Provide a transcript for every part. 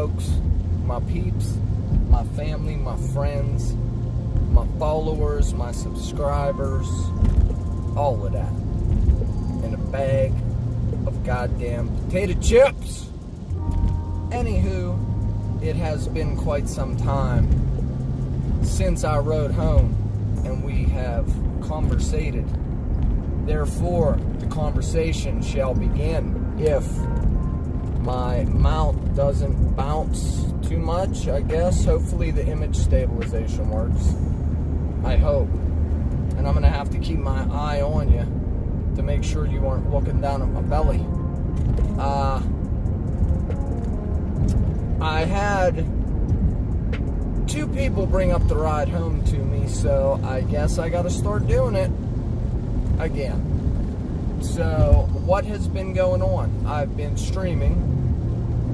folks, my peeps, my family, my friends, my followers, my subscribers, all of that in a bag of goddamn potato chips. Anywho, it has been quite some time since I rode home and we have conversated. Therefore, the conversation shall begin. If my mount doesn't bounce too much, I guess. Hopefully the image stabilization works. I hope. And I'm going to have to keep my eye on you to make sure you aren't looking down at my belly. I had 2 people bring up the ride home to me, so I guess I got to start doing it again. So, what has been going on? I've been streaming,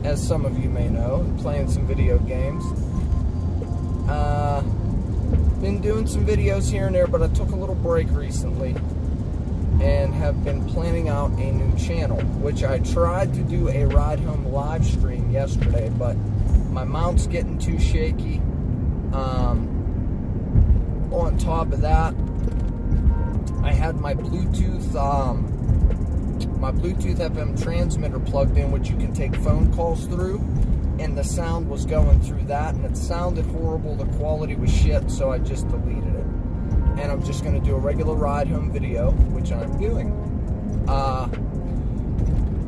as some of you may know, playing some video games. Been doing some videos here and there, but I took a little break recently and have been planning out a new channel, which I tried to do a ride home live stream yesterday, but my mount's getting too shaky. On top of that, I had my Bluetooth FM transmitter plugged in, which you can take phone calls through, and the sound was going through that, and it sounded horrible. The quality was shit, so I just deleted it. And I'm just going to do a regular ride home video, which I'm doing.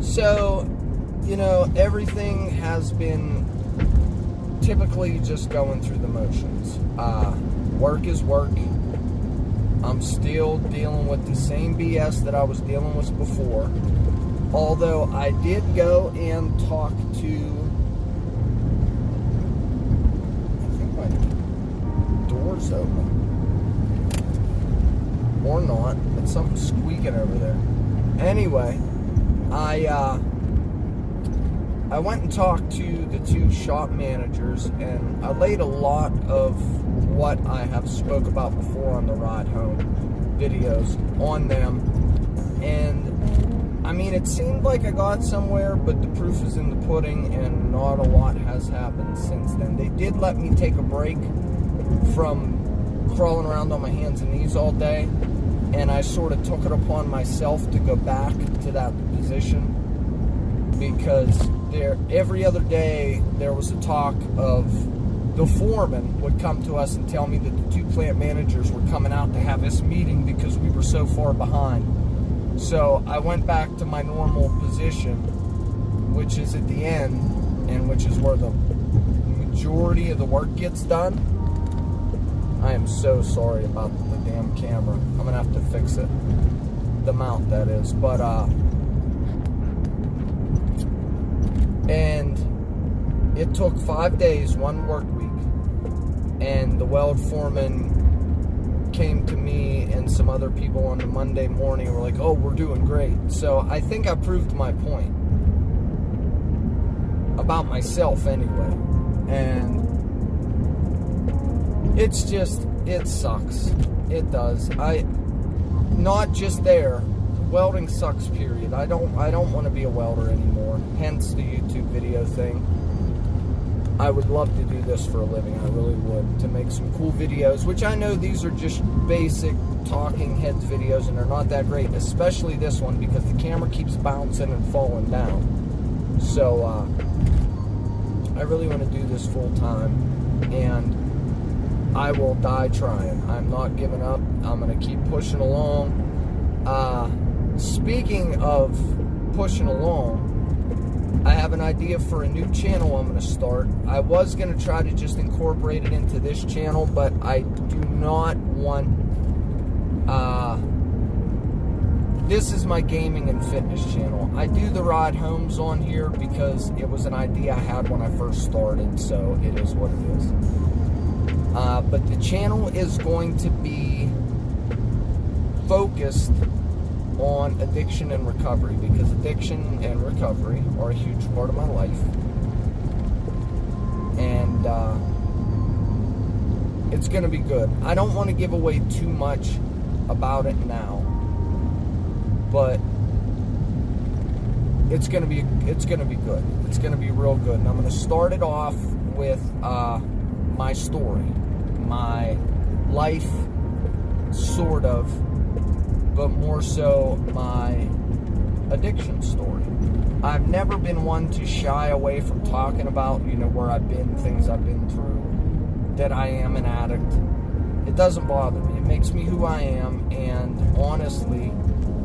So, you know, everything has been typically just going through the motions. Work is work. I'm still dealing with the same BS that I was dealing with before. Although I did go and talk to... I think my door's open. Or not. It's something squeaking over there. Anyway, I went and talked to the 2 shop managers, and I laid a lot of what I have spoke about before on the ride home videos on them. And I mean, it seemed like I got somewhere, but the proof is in the pudding, and not a lot has happened since then. They did let me take a break from crawling around on my hands and knees all day, and I sort of took it upon myself to go back to that position, because every other day there was a talk of the foreman would come to us and tell me that the 2 plant managers were coming out to have this meeting because we were so far behind. So I went back to my normal position, which is at the end, and which is where the majority of the work gets done. I am so sorry about the damn camera. I'm gonna have to fix it. The mount, that is. But and it took 5 days, 1 work week, and the weld foreman came to me and some other people on the Monday morning and were like, oh, we're doing great. So I think I proved my point about myself anyway. And it's just, it sucks. It does. Not just there. Welding sucks, period. I don't want to be a welder anymore. Hence the YouTube video thing. I would love to do this for a living. I really would. To make some cool videos, which I know these are just basic talking heads videos and they're not that great, especially this one because the camera keeps bouncing and falling down. So, I really want to do this full time, and I will die trying. I'm not giving up. I'm going to keep pushing along. Speaking of pushing along, I have an idea for a new channel I'm going to start. I was going to try to just incorporate it into this channel, but I do not want... this is my gaming and fitness channel. I do the ride homes on here because it was an idea I had when I first started, so it is what it is. But the channel is going to be focused on addiction and recovery, because addiction and recovery are a huge part of my life. And it's going to be good. I don't want to give away too much about it now, but it's gonna be good. It's gonna be real good. And I'm gonna start it off with my story, my life, sort of, but more so my addiction story. I've never been one to shy away from talking about, where I've been, things I've been through, that I am an addict. It doesn't bother me. It makes me who I am, and honestly,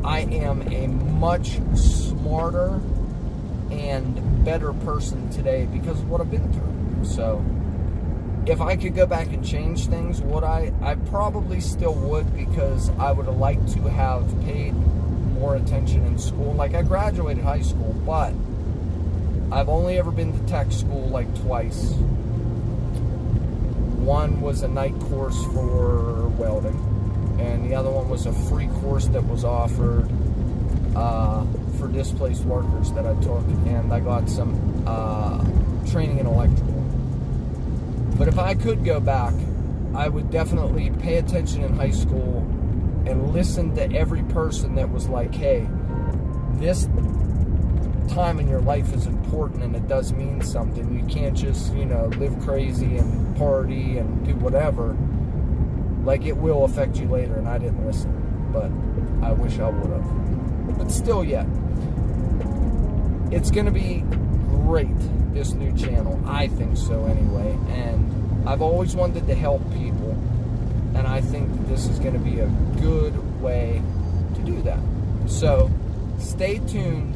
I am a much smarter and better person today because of what I've been through. So, if I could go back and change things, would I? I probably still would, because I would have liked to have paid more attention in school. Like, I graduated high school, but I've only ever been to tech school like twice. One was a night course for welding, and the other one was a free course that was offered for displaced workers that I took, and I got some training in electrical. But if I could go back, I would definitely pay attention in high school and listen to every person that was like, hey, this time in your life is important and it does mean something. You can't just, live crazy and party and do whatever. Like, it will affect you later, and I didn't listen. But I wish I would have. But still, yeah. It's going to be great, this new channel. I think so, anyway. And I've always wanted to help people. And I think that this is going to be a good way to do that. So, stay tuned.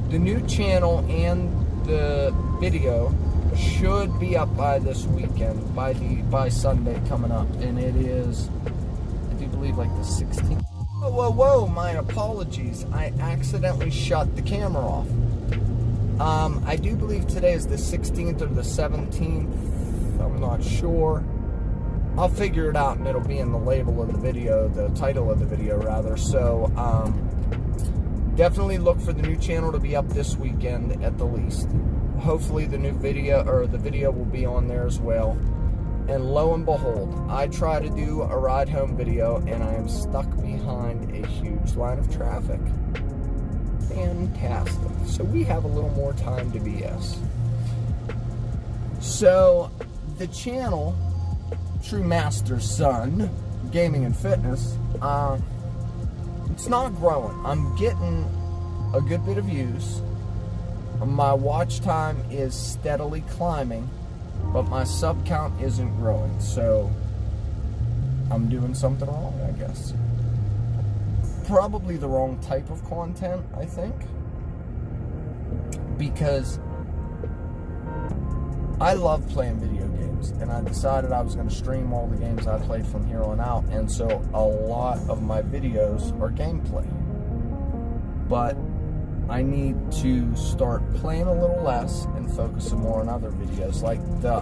The new channel and the video should be up by this weekend, by Sunday coming up. And it is, I do believe, like the 16th. Whoa, my apologies. I accidentally shut the camera off. I do believe today is the 16th or the 17th. I'm not sure. I'll figure it out, and it'll be in the label of the video, the title of the video, rather. So, definitely look for the new channel to be up this weekend at the least. Hopefully the new video, or the video, will be on there as well. And lo and behold, I try to do a ride home video, and I am stuck behind a huge line of traffic. Fantastic. So we have a little more time to BS. So, the channel, True Master's Son, Gaming and Fitness, it's not growing. I'm getting a good bit of views. My watch time is steadily climbing, but my sub count isn't growing. So, I'm doing something wrong, I guess. Probably the wrong type of content, I think. Because I love playing video games, and I decided I was going to stream all the games I played from here on out, and so a lot of my videos are gameplay. But I need to start playing a little less and focusing more on other videos. Like the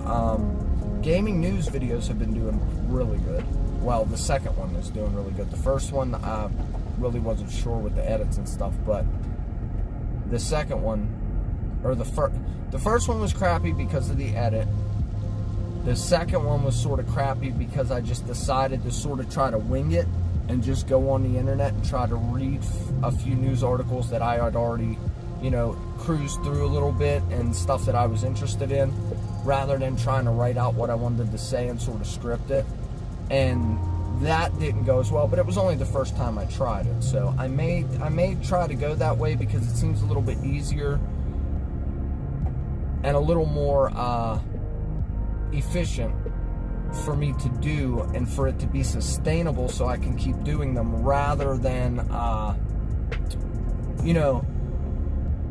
gaming news videos have been doing really good. Well, the second one is doing really good. The first one, I really wasn't sure with the edits and stuff, but the second one, or the first one was crappy because of the edit. The second one was sort of crappy because I just decided to sort of try to wing it and just go on the internet and try to read a few news articles that I had already, cruised through a little bit, and stuff that I was interested in, rather than trying to write out what I wanted to say and sort of script it. And that didn't go as well, but it was only the first time I tried it. So I may try to go that way because it seems a little bit easier and a little more efficient for me to do, and for it to be sustainable so I can keep doing them, rather than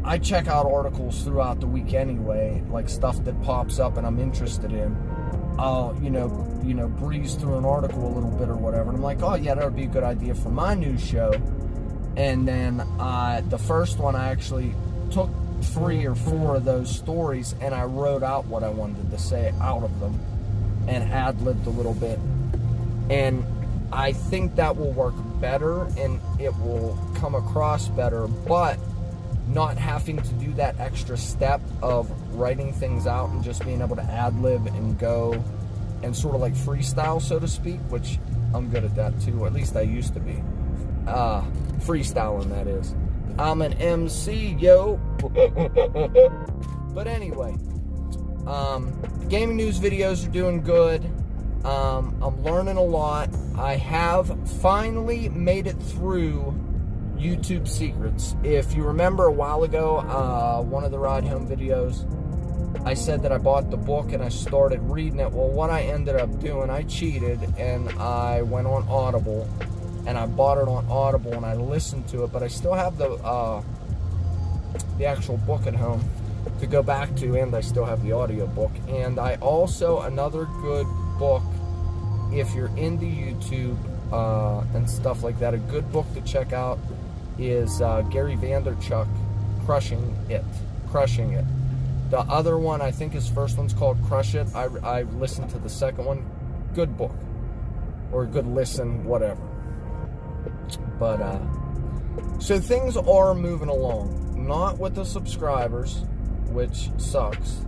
I check out articles throughout the week anyway, like stuff that pops up and I'm interested in. I'll breeze through an article a little bit or whatever, and I'm like, oh yeah, that would be a good idea for my news show. And then the first one, I actually took 3 or 4 of those stories and I wrote out what I wanted to say out of them and ad-libbed a little bit. And I think that will work better and it will come across better, but not having to do that extra step of writing things out and just being able to ad-lib and go and sort of like freestyle, so to speak, which I'm good at that too, or at least I used to be. Freestyling, that is. I'm an MC, yo. But anyway, gaming news videos are doing good. I'm learning a lot. I have finally made it through YouTube Secrets. If you remember a while ago, one of the ride home videos, I said that I bought the book and I started reading it. Well, what I ended up doing, I cheated and I went on Audible and I bought it on Audible and I listened to it, but I still have the actual book at home to go back to, and I still have the audio book. And I also, another good book, if you're into YouTube and stuff like that, a good book to check out is Gary Vaynerchuk, Crushing It. The other one, I think his first one's called Crush It. I listened to the second one. Good book. Or good listen, whatever. But, so things are moving along. Not with the subscribers, which sucks.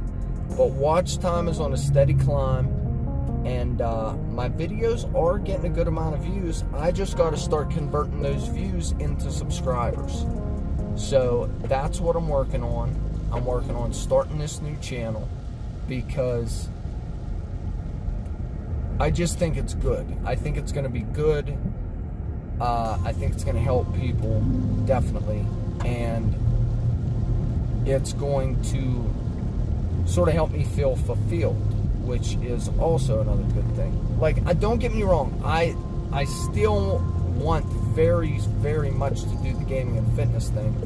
But watch time is on a steady climb. And my videos are getting a good amount of views. I just got to start converting those views into subscribers. So that's what I'm working on. I'm working on starting this new channel because I just think it's good. I think it's going to be good. I think it's going to help people, definitely. And it's going to sort of help me feel fulfilled, which is also another good thing. Like, don't get me wrong, I still want very, very much to do the gaming and fitness thing.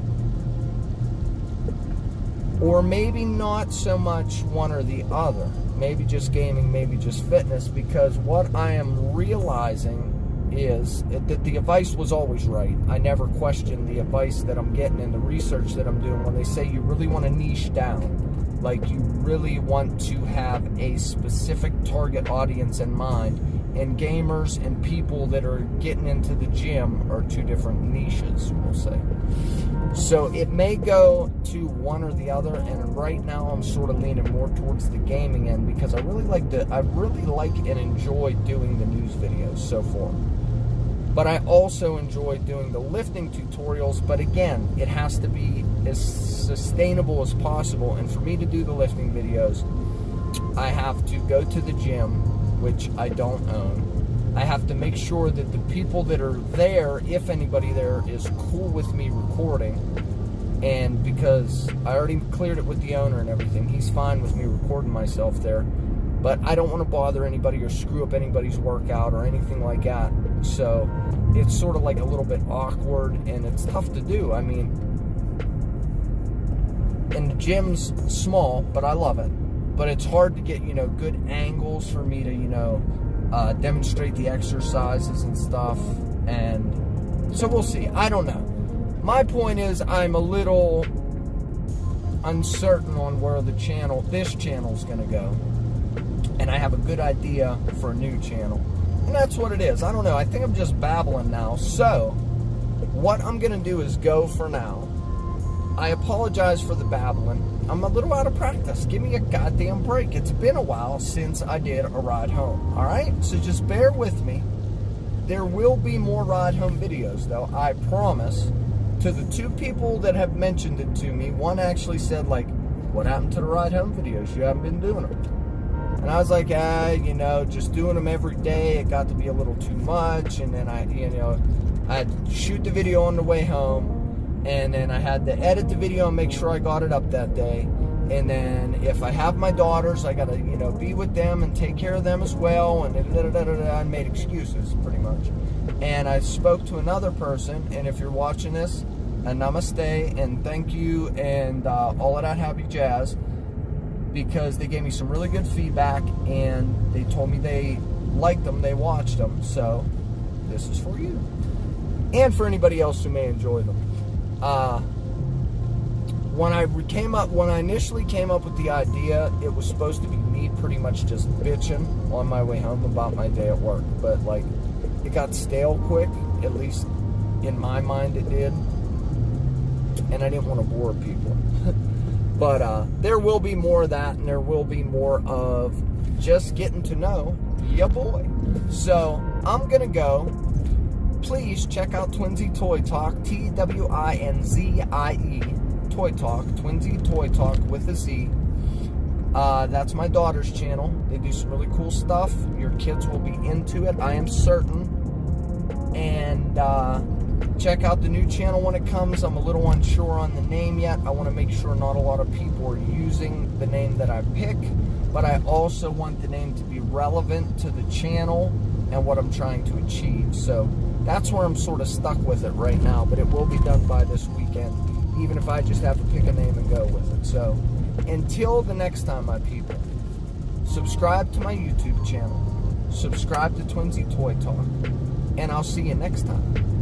Or maybe not so much one or the other. Maybe just gaming, maybe just fitness, because what I am realizing is that the advice was always right. I never questioned the advice that I'm getting and the research that I'm doing when they say you really want to niche down. Like, you really want to have a specific target audience in mind, and gamers and people that are getting into the gym are two different niches, we'll say. So it may go to one or the other, and right now I'm sort of leaning more towards the gaming end because I really like and enjoy doing the news videos so far. But I also enjoy doing the lifting tutorials, but again, it has to be as sustainable as possible. And for me to do the lifting videos, I have to go to the gym, which I don't own. I have to make sure that the people that are there, if anybody there, is cool with me recording. And because I already cleared it with the owner and everything, he's fine with me recording myself there. But I don't want to bother anybody or screw up anybody's workout or anything like that. So it's sort of like a little bit awkward, and it's tough to do. I mean, and the gym's small, but I love it. But it's hard to get, good angles for me to, demonstrate the exercises and stuff. And so we'll see. I don't know. My point is, I'm a little uncertain on where this channel's going to go. And I have a good idea for a new channel. And that's what it is. I don't know. I think I'm just babbling now. So, what I'm going to do is go for now. I apologize for the babbling. I'm a little out of practice. Give me a goddamn break. It's been a while since I did a ride home. Alright? So just bear with me. There will be more ride home videos, though. I promise. To the two people that have mentioned it to me, one actually said, like, what happened to the ride home videos? You haven't been doing them. And I was like, just doing them every day, it got to be a little too much. And then I'd shoot the video on the way home. And then I had to edit the video and make sure I got it up that day. And then if I have my daughters, I got to, be with them and take care of them as well. And I made excuses, pretty much. And I spoke to another person, and if you're watching this, namaste, and thank you, and all of that happy jazz. Because they gave me some really good feedback, and they told me they liked them, they watched them, so this is for you. And for anybody else who may enjoy them. When I initially came up with the idea, it was supposed to be me pretty much just bitching on my way home about my day at work. But, it got stale quick, at least in my mind it did. And I didn't want to bore people. But there will be more of that, and there will be more of just getting to know ya boy. So I'm going to go. please check out Twinzie Toy Talk, Twinzie Toy Talk, Twinzie Toy Talk with a Z. That's my daughter's channel. They do some really cool stuff. Your kids will be into it, I am certain. And check out the new channel when it comes. I'm a little unsure on the name yet. I want to make sure not a lot of people are using the name that I pick, but I also want the name to be relevant to the channel and what I'm trying to achieve. So that's where I'm sort of stuck with it right now, but it will be done by this weekend, even if I just have to pick a name and go with it. So until the next time, my people, subscribe to my YouTube channel, subscribe to Twinzie Toy Talk, and I'll see you next time.